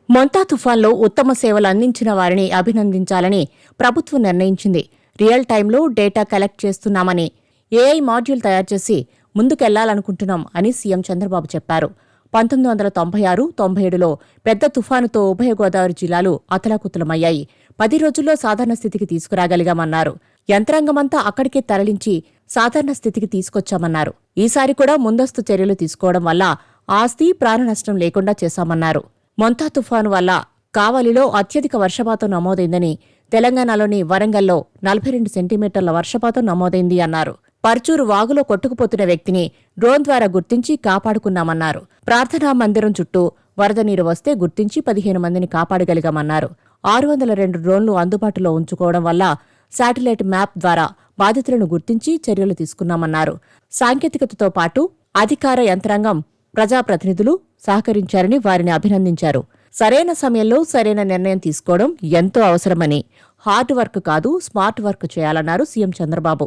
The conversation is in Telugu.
మొంతా తుఫాన్లో ఉత్తమ సేవలు అందించిన వారిని అభినందించాలని ప్రభుత్వం నిర్ణయించింది. రియల్ టైంలో డేటా కలెక్ట్ చేస్తున్నామని, ఏఐ మాడ్యూల్ తయారుచేసి ముందుకెళ్లాలనుకుంటున్నాం అని సీఎం చంద్రబాబు చెప్పారు. 1996-97లో పెద్ద తుఫానుతో ఉభయ గోదావరి జిల్లాలు అతలాకుతలమయ్యాయి. 10 రోజుల్లో సాధారణ స్థితికి తీసుకురాగలిగామన్నారు. యంత్రాంగమంతా అక్కడికే తరలించి సాధారణ స్థితికి తీసుకొచ్చామన్నారు. ఈసారి కూడా ముందస్తు చర్యలు తీసుకోవడం వల్ల ఆస్తి, ప్రాణనష్టం లేకుండా చేశామన్నారు. మొంతా తుఫాను వల్ల కావలిలో అత్యధిక వర్షపాతం నమోదైందని, తెలంగాణలోని వరంగల్లో 42 సెంటీమీటర్ల వర్షపాతం నమోదైంది అన్నారు. పర్చూరు వాగులో కొట్టుకుపోతున్న వ్యక్తిని డ్రోన్ ద్వారా గుర్తించి కాపాడుకున్నామన్నారు. ప్రార్థనా మందిరం చుట్టూ వరద నీరు వస్తే గుర్తించి 15 మందిని కాపాడగలిగామన్నారు. 602 డ్రోన్లు అందుబాటులో ఉంచుకోవడం వల్ల శాటిలైట్ మ్యాప్ ద్వారా బాధితులను గుర్తించి చర్యలు తీసుకున్నామన్నారు. సాంకేతికతతో పాటు అధికార యంత్రాంగం, ప్రజాప్రతినిధులు సహకరించారని వారిని అభినందించారు. సరైన సమయంలో సరైన నిర్ణయం తీసుకోవడం ఎంతో అవసరమని, హార్డ్ వర్క్ కాదు స్మార్ట్ వర్క్ చేయాలన్నారు సీఎం చంద్రబాబు.